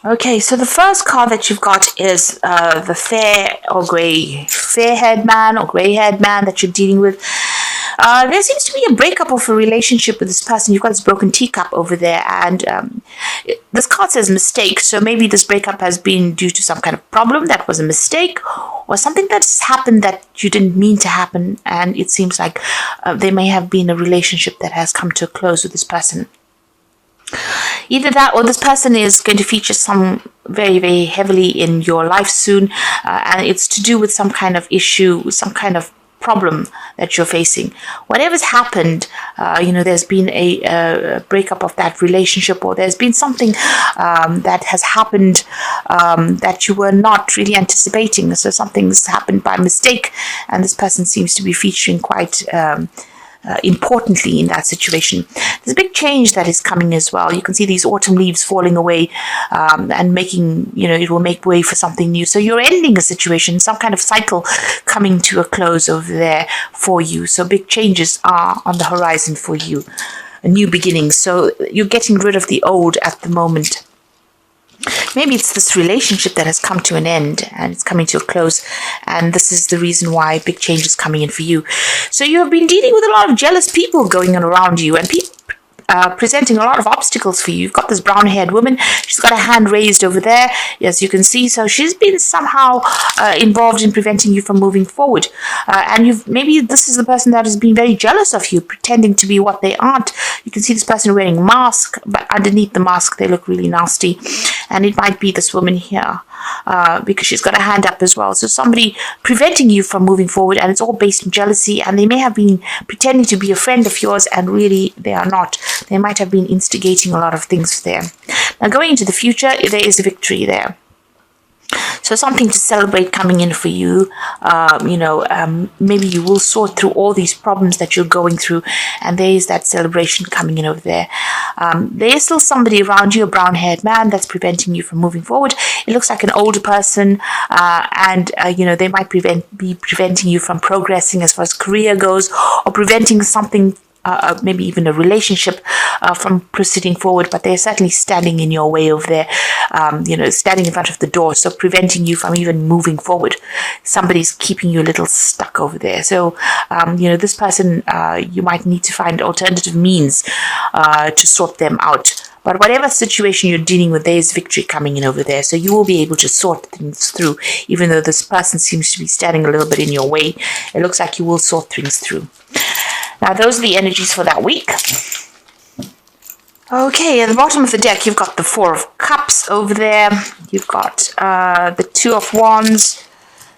Okay, so the first card that you've got is the fair-haired man or gray-haired man that you're dealing with. There seems to be a breakup of a relationship with this person. You've got this broken teacup over there, and this card says mistake. So maybe this breakup has been due to some kind of problem that was a mistake, or something that's happened that you didn't mean to happen. And it seems like there may have been a relationship that has come to a close with this person. Either that or this person is going to feature some very, very heavily in your life soon, and it's to do with some kind of issue, some kind of problem that you're facing. Whatever's happened, there's been a breakup of that relationship, or there's been something that has happened that you were not really anticipating. So something's happened by mistake, and this person seems to be featuring quite importantly in that situation. There's a big change that is coming as well. You can see these autumn leaves falling away and making, it will make way for something new. So you're ending a situation, some kind of cycle coming to a close over there for you. So big changes are on the horizon for you, a new beginning. So you're getting rid of the old at the moment. Maybe it's this relationship that has come to an end and it's coming to a close, and this is the reason why big change is coming in for you. So you have been dealing with a lot of jealous people going on around you, and people presenting a lot of obstacles for you. You've got this brown-haired woman. She's got a hand raised over there, as you can see. So she's been somehow involved in preventing you from moving forward. And maybe this is the person that has been very jealous of you, pretending to be what they aren't. You can see this person wearing a mask, but underneath the mask, they look really nasty. And it might be this woman here, because she's got a hand up as well. So somebody preventing you from moving forward, and it's all based on jealousy. And they may have been pretending to be a friend of yours, and really they are not. They might have been instigating a lot of things there. Now, going into the future, there is a victory there. So something to celebrate coming in for you. Maybe you will sort through all these problems that you're going through, and there is that celebration coming in over there. There is still somebody around you, a brown-haired man, that's preventing you from moving forward. It looks like an older person, and they might be preventing you from progressing as far as career goes, or preventing something, maybe even a relationship from proceeding forward, but they're certainly standing in your way over there, standing in front of the door, so preventing you from even moving forward. Somebody's keeping you a little stuck over there. So, this person, you might need to find alternative means to sort them out. But whatever situation you're dealing with, there is victory coming in over there. So you will be able to sort things through, even though this person seems to be standing a little bit in your way. It looks like you will sort things through. Now, those are the energies for that week. Okay, at the bottom of the deck, you've got the Four of Cups over there. You've got the Two of Wands,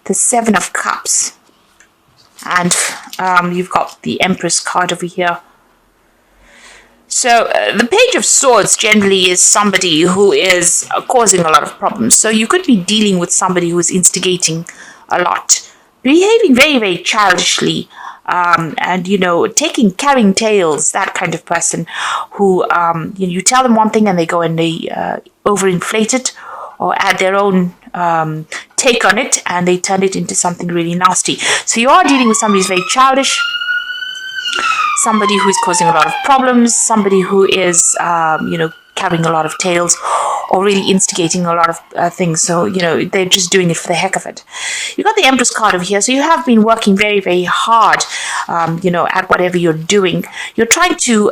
the Seven of Cups, and you've got the Empress card over here. So the Page of Swords generally is somebody who is causing a lot of problems. So you could be dealing with somebody who is instigating a lot, behaving very, very childishly, and carrying tales, that kind of person who you tell them one thing and they go and they overinflate it or add their own take on it, and they turn it into something really nasty. So you are dealing with somebody who's very childish, somebody who is causing a lot of problems, somebody who is carrying a lot of tales, or really instigating a lot of things. So, they're just doing it for the heck of it. You've got the Empress card over here. So you have been working very, very hard, at whatever you're doing. You're trying to,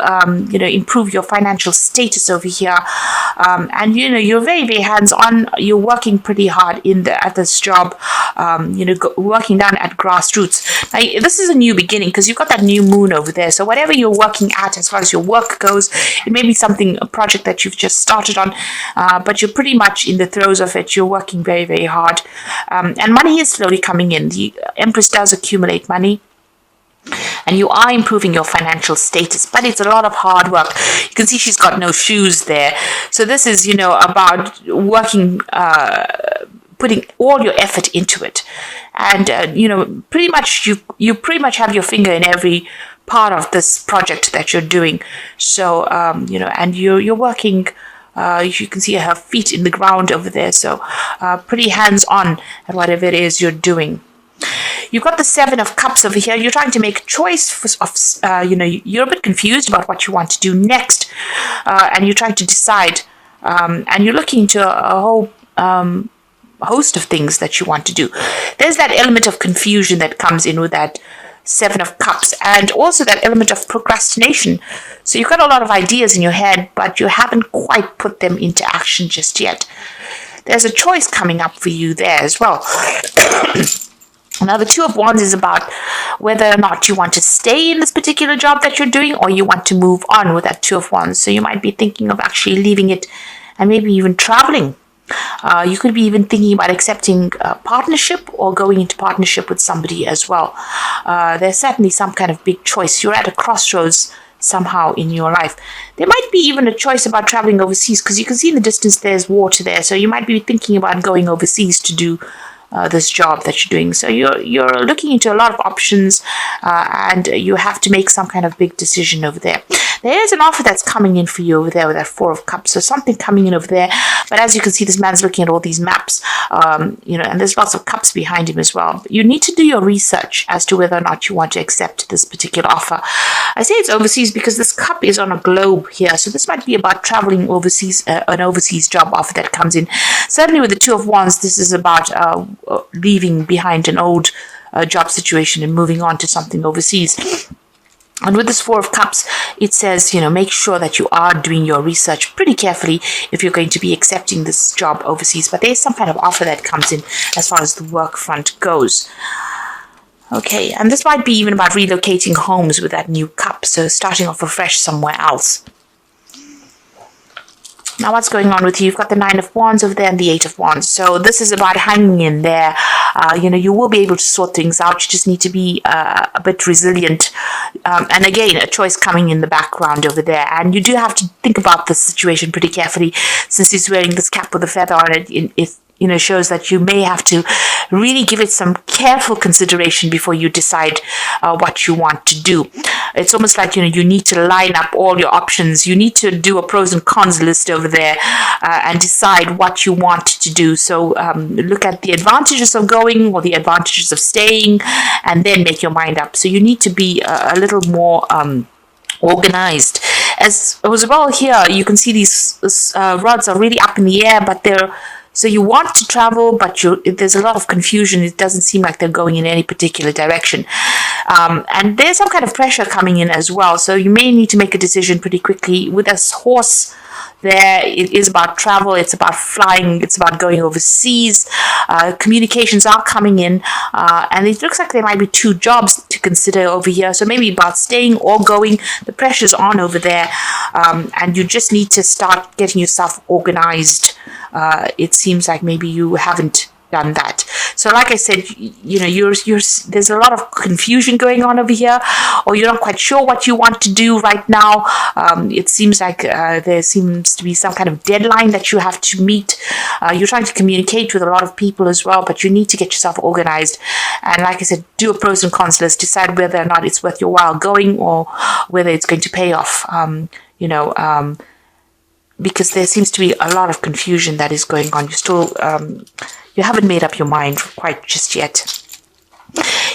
improve your financial status over here. And, you're very, very hands-on. You're working pretty hard at this job, working down at grassroots. Now, this is a new beginning because you've got that new moon over there. So whatever you're working at as far as your work goes, it may be a project that you've just started on, but you're pretty much in the throes of it. You're working very, very hard. And money is slowly coming in. The Empress does accumulate money, and you are improving your financial status, but it's a lot of hard work. You can see she's got no shoes there. So this is, about working, putting all your effort into it. And, pretty much you pretty much have your finger in every part of this project that you're doing. So, and you're working, you can see her feet in the ground over there. So, pretty hands-on at whatever it is you're doing. You've got the Seven of Cups over here. You're trying to make a choice you're a bit confused about what you want to do next. And you're trying to decide and you're looking into a whole host of things that you want to do. There's that element of confusion that comes in with that Seven of Cups, and also that element of procrastination. So you've got a lot of ideas in your head, but you haven't quite put them into action just yet. There's a choice coming up for you there as well. Now, the Two of Wands is about whether or not you want to stay in this particular job that you're doing, or you want to move on with that Two of Wands. So you might be thinking of actually leaving it and maybe even traveling. You could be even thinking about accepting a partnership or going into partnership with somebody as well. There's certainly some kind of big choice. You're at a crossroads somehow in your life. There might be even a choice about traveling overseas, because you can see in the distance there's water there. So you might be thinking about going overseas to do this job that you're doing. So you're looking into a lot of options, and you have to make some kind of big decision over there. There is an offer that's coming in for you over there with that Four of Cups. So something coming in over there. But as you can see, this man's looking at all these maps, and there's lots of cups behind him as well. You need to do your research as to whether or not you want to accept this particular offer. I say it's overseas because this cup is on a globe here. So this might be about traveling overseas, an overseas job offer that comes in. Certainly with the Two of Wands, this is about leaving behind an old job situation and moving on to something overseas. And with this Four of Cups, it says, make sure that you are doing your research pretty carefully if you're going to be accepting this job overseas. But there's some kind of offer that comes in as far as the work front goes. Okay, and this might be even about relocating homes with that new cup. So starting off afresh somewhere else. Now, what's going on with you? You've got the Nine of Wands over there and the Eight of Wands. So this is about hanging in there. You will be able to sort things out. You just need to be a bit resilient. And again, a choice coming in the background over there. And you do have to think about this situation pretty carefully, since he's wearing this cap with a feather on it. It shows that you may have to really give it some careful consideration before you decide what you want to do. It's almost like, you need to line up all your options. You need to do a pros and cons list over there and decide what you want to do. So look at the advantages of going or the advantages of staying, and then make your mind up. So you need to be a little more organized. As well here, you can see these rods are really up in the air, but so you want to travel, but there's a lot of confusion. It doesn't seem like they're going in any particular direction. And there's some kind of pressure coming in as well. So you may need to make a decision pretty quickly. With this horse there, it is about travel. It's about flying. It's about going overseas. Communications are coming in. And it looks like there might be two jobs to consider over here. So maybe about staying or going. The pressure's on over there. And you just need to start getting yourself organized. It seems like maybe you haven't done that. So like I said, there's a lot of confusion going on over here, or you're not quite sure what you want to do right now. It seems like there seems to be some kind of deadline that you have to meet. You're trying to communicate with a lot of people as well, but you need to get yourself organized. And like I said, do a pros and cons list, decide whether or not it's worth your while going, or whether it's going to pay off, because there seems to be a lot of confusion that is going on. You haven't made up your mind quite just yet.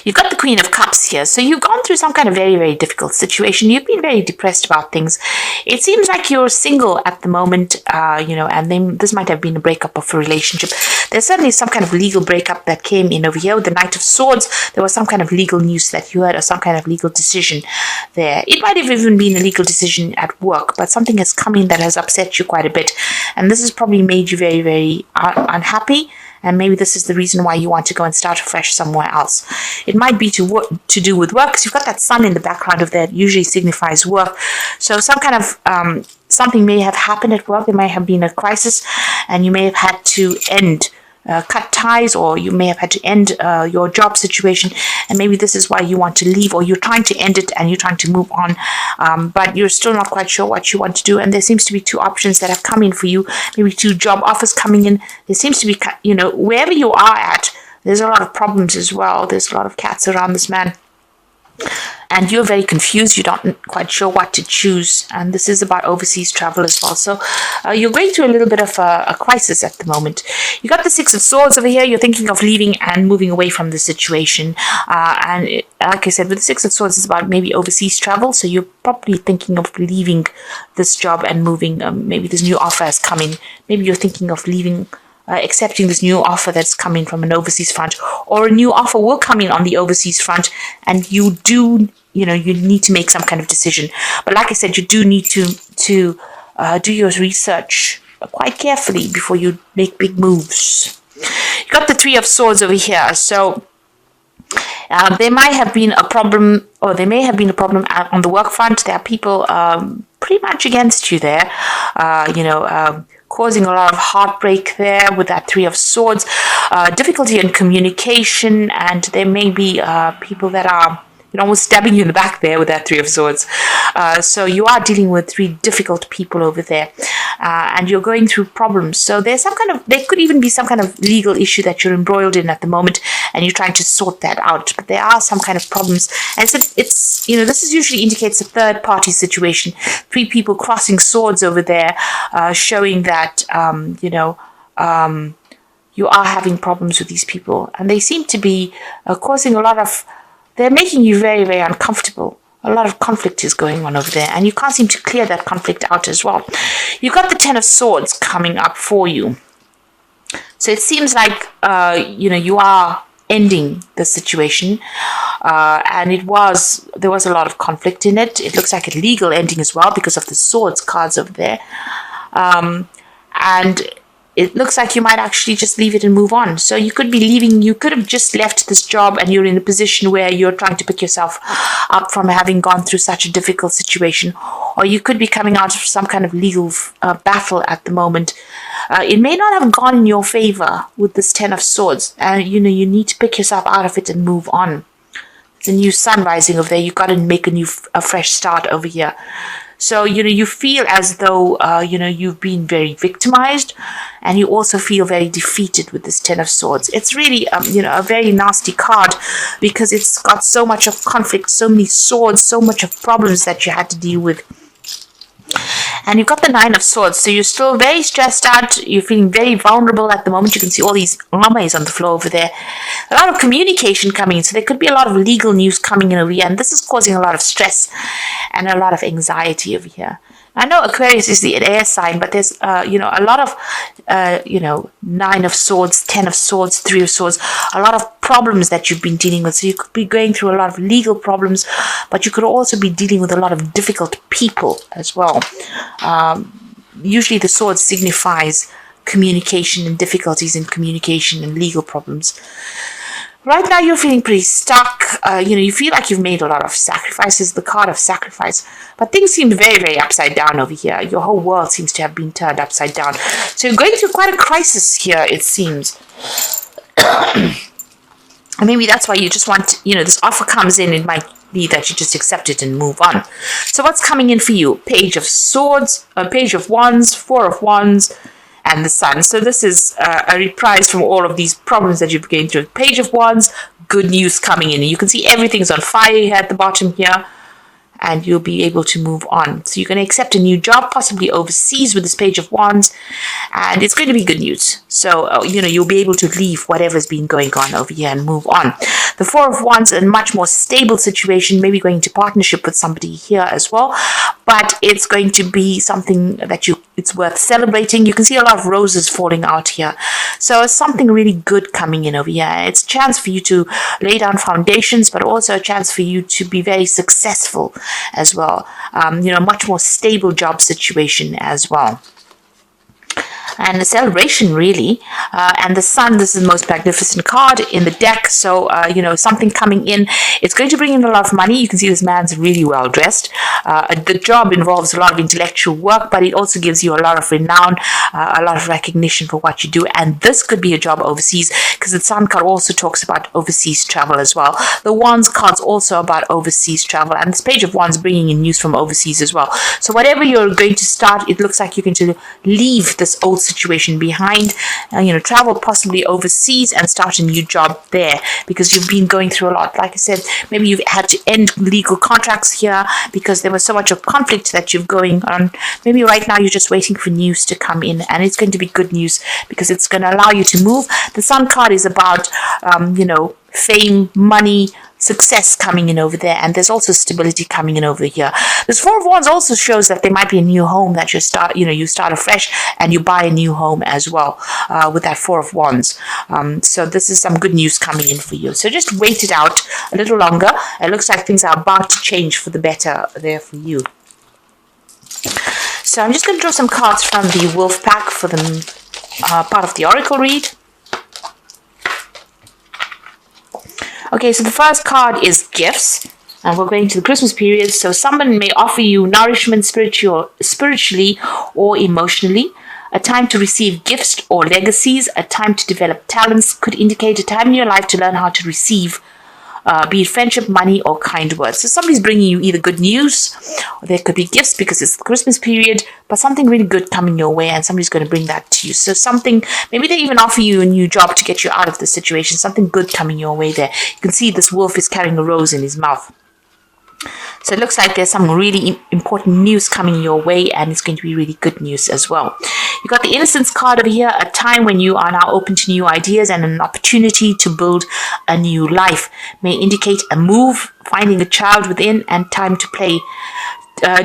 You've got the Queen of Cups here. So you've gone through some kind of very, very difficult situation. You've been very depressed about things. It seems like you're single at the moment, and then this might have been a breakup of a relationship. There's certainly some kind of legal breakup that came in over here with the Knight of Swords. There was some kind of legal news that you heard, or some kind of legal decision there. It might have even been a legal decision at work, but something has come in that has upset you quite a bit. And this has probably made you very, very unhappy. And maybe this is the reason why you want to go and start afresh somewhere else. It might be to do with work, because you've got that sun in the background of that. It usually signifies work. So some kind of something may have happened at work. There may have been a crisis, and you may have had to cut ties, or you may have had to end your job situation, and maybe this is why you want to leave, or you're trying to end it and you're trying to move on, but you're still not quite sure what you want to do. And there seems to be two options that have come in for you, maybe two job offers coming in. There seems to be, wherever you are at, there's a lot of problems as well. There's a lot of cats around this man. and you're very confused. You're not quite sure what to choose, and this is about overseas travel as well. So you're going through a little bit of a crisis at the moment. You got the Six of Swords over here. You're thinking of leaving and moving away from the situation, like I said, with the Six of Swords, it's about maybe overseas travel. So you're probably thinking of leaving this job and moving. Maybe this new offer has come in. Maybe you're thinking of leaving, accepting this new offer that's coming from an overseas front, or a new offer will come in on the overseas front, and you need to make some kind of decision. But like I said, you do need to do your research quite carefully before you make big moves. You got the Three of Swords over here, so there might have been a problem, or there may have been a problem on the work front. There are people pretty much against you there, causing a lot of heartbreak there with that Three of Swords, difficulty in communication, and there may be people that are almost stabbing you in the back there with that Three of Swords. So you are dealing with three difficult people over there, and you're going through problems. So there could even be some kind of legal issue that you're embroiled in at the moment, and you're trying to sort that out. But there are some kind of problems, and so this is usually indicates a third party situation. Three people crossing swords over there, showing that you are having problems with these people, and they seem to be causing a lot of. They're making you very, very uncomfortable. A lot of conflict is going on over there, and you can't seem to clear that conflict out as well. You've got the Ten of Swords coming up for you. So it seems like, you are ending the situation, and there was a lot of conflict in it. It looks like a legal ending as well because of the Swords cards over there. And it looks like you might actually just leave it and move on. So you could be leaving, you could have just left this job and you're in a position where you're trying to pick yourself up from having gone through such a difficult situation. Or you could be coming out of some kind of legal battle at the moment. It may not have gone in your favor with this Ten of Swords. And, you need to pick yourself out of it and move on. It's a new sun rising over there. You've got to make a fresh start over here. So, you feel as though, you've been very victimized, and you also feel very defeated with this Ten of Swords. It's really, a very nasty card because it's got so much of conflict, so many swords, so much of problems that you had to deal with. And you've got the Nine of Swords, so you're still very stressed out. You're feeling very vulnerable at the moment. You can see all these armors on the floor over there. A lot of communication coming in, so there could be a lot of legal news coming in over here, and this is causing a lot of stress and a lot of anxiety over here. I know Aquarius is the air sign, but there's, a lot of, Nine of Swords, Ten of Swords, Three of Swords, a lot of problems that you've been dealing with. So you could be going through a lot of legal problems, but you could also be dealing with a lot of difficult people as well. Usually the sword signifies communication and difficulties in communication and legal problems. Right now you're feeling pretty stuck. You feel like you've made a lot of sacrifices, the card of sacrifice. But things seem very, very upside down over here. Your whole world seems to have been turned upside down. So you're going through quite a crisis here, it seems. And maybe that's why you just want, this offer comes in, it might be that you just accept it and move on. So what's coming in for you? Page of Swords, Page of Wands, Four of Wands, and the Sun. So this is a reprise from all of these problems that you've been through. Page of Wands, good news coming in. You can see everything's on fire here at the bottom here, and you'll be able to move on. So you're going to accept a new job, possibly overseas with this Page of Wands, and it's going to be good news. So, you'll be able to leave whatever's been going on over here and move on. The Four of Wands, a much more stable situation, maybe going into partnership with somebody here as well, but it's going to be something that it's worth celebrating. You can see a lot of roses falling out here. So it's something really good coming in over here. It's a chance for you to lay down foundations, but also a chance for you to be very successful as well. Much more stable job situation as well. And a celebration, really. And the Sun, this is the most magnificent card in the deck. So, something coming in. It's going to bring in a lot of money. You can see this man's really well dressed. The job involves a lot of intellectual work, but it also gives you a lot of renown, a lot of recognition for what you do. And this could be a job overseas, because the Sun card also talks about overseas travel as well. The Wands card's also about overseas travel. And this Page of Wands bringing in news from overseas as well. So whatever you're going to start, it looks like you're going to leave this old situation behind, travel possibly overseas and start a new job there, because you've been going through a lot. Like I said, maybe you've had to end legal contracts here because there was so much of conflict that you've going on. Maybe right now you're just waiting for news to come in, and it's going to be good news because it's going to allow you to move. The Sun card is about, fame, money, success coming in over there, and there's also stability coming in over here. This Four of Wands also shows that there might be a new home that you start afresh and you buy a new home as well, with that Four of Wands. So this is some good news coming in for you. So just wait it out a little longer. It looks like things are about to change for the better there for you. So I'm just going to draw some cards from the Wolf Pack for the part of the Oracle read. Okay, so the first card is gifts, and we're going to the Christmas period. So someone may offer you nourishment spiritually or emotionally, a time to receive gifts or legacies, a time to develop talents, could indicate a time in your life to learn how to receive, be it friendship, money, or kind words. So somebody's bringing you either good news, or there could be gifts because it's the Christmas period, but something really good coming your way, and somebody's going to bring that to you. So something, maybe they even offer you a new job to get you out of the situation, something good coming your way there. You can see this wolf is carrying a rose in his mouth. So it looks like there's some really important news coming your way, and it's going to be really good news as well. You got the Innocence card over here, a time when you are now open to new ideas and an opportunity to build a new life. May indicate a move, finding a child within, and time to play.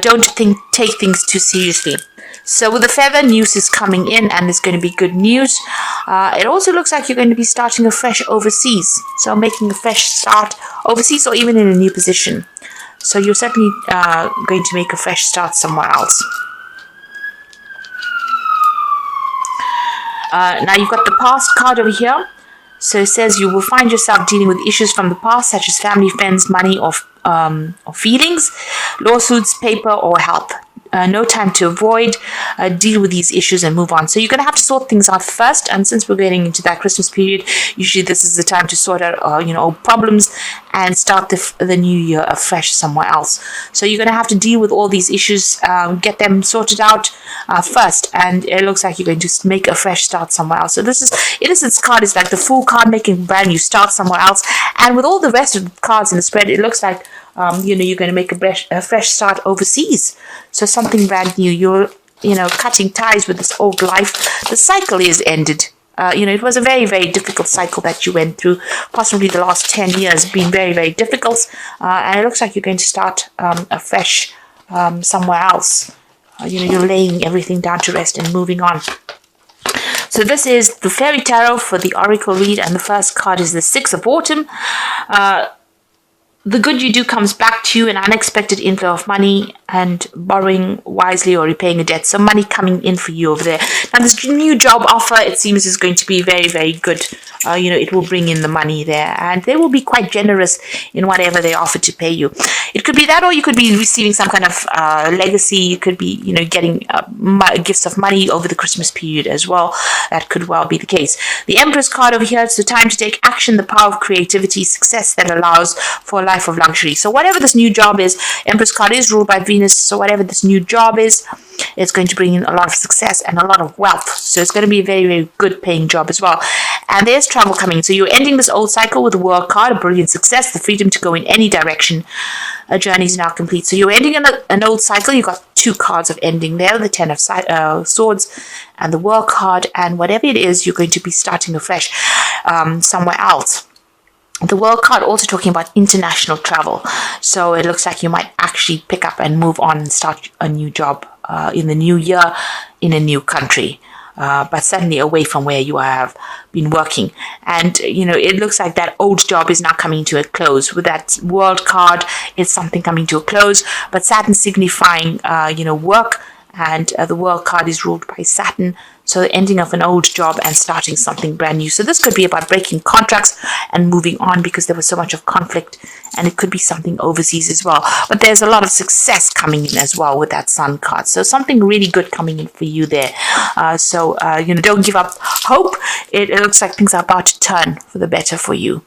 Don't take things too seriously. So with the Feather, news is coming in, and there's going to be good news. It also looks like you're going to be starting afresh overseas. So making a fresh start overseas, or even in a new position. So you're certainly going to make a fresh start somewhere else. Now you've got the Past card over here. So it says you will find yourself dealing with issues from the past, such as family, friends, money, or feelings, lawsuits, paper, or help. No time to avoid, deal with these issues and move on. So you're going to have to sort things out first, and since we're getting into that Christmas period, usually this is the time to sort out old problems and start the new year afresh somewhere else. So you're going to have to deal with all these issues, get them sorted out first, and it looks like you're going to make a fresh start somewhere else. So this is Innocence card is like the Fool card, making brand new start somewhere else, and with all the rest of the cards in the spread, it looks like you're going to make a fresh start overseas. So something brand new. You're cutting ties with this old life. The cycle is ended. It was a very, very difficult cycle that you went through. Possibly the last 10 years been very, very difficult. And it looks like you're going to start afresh somewhere else. You're laying everything down to rest and moving on. So this is the Fairy Tarot for the Oracle read, and the first card is the Six of Autumn. The good you do comes back to you, an unexpected inflow of money, and borrowing wisely or repaying a debt. So money coming in for you over there. Now this new job offer, it seems, is going to be very, very good. It will bring in the money there, and they will be quite generous in whatever they offer to pay you. It could be that, or you could be receiving some kind of legacy. You could be, getting gifts of money over the Christmas period as well. That could well be the case. The Empress card over here, it's the time to take action, the power of creativity, success that allows for a life of luxury. So whatever this new job is, Empress card is ruled by Venus, so whatever this new job is, it's going to bring in a lot of success and a lot of wealth. So it's going to be a very, very good paying job as well. And there's travel coming. So you're ending this old cycle with the World card, a brilliant success, the freedom to go in any direction. A journey is now complete. So you're ending an old cycle. You've got two cards of ending there, the Ten of Swords and the World card. And whatever it is, you're going to be starting afresh somewhere else. The World card also talking about international travel. So it looks like you might actually pick up and move on and start a new job in the new year in a new country. But certainly away from where you have been working. And, it looks like that old job is now coming to a close. With that World card, it's something coming to a close. But Saturn signifying, work. And the World card is ruled by Saturn. So the ending of an old job and starting something brand new. So this could be about breaking contracts and moving on because there was so much of conflict. And it could be something overseas as well. But there's a lot of success coming in as well with that Sun card. So something really good coming in for you there. Don't give up hope. It looks like things are about to turn for the better for you.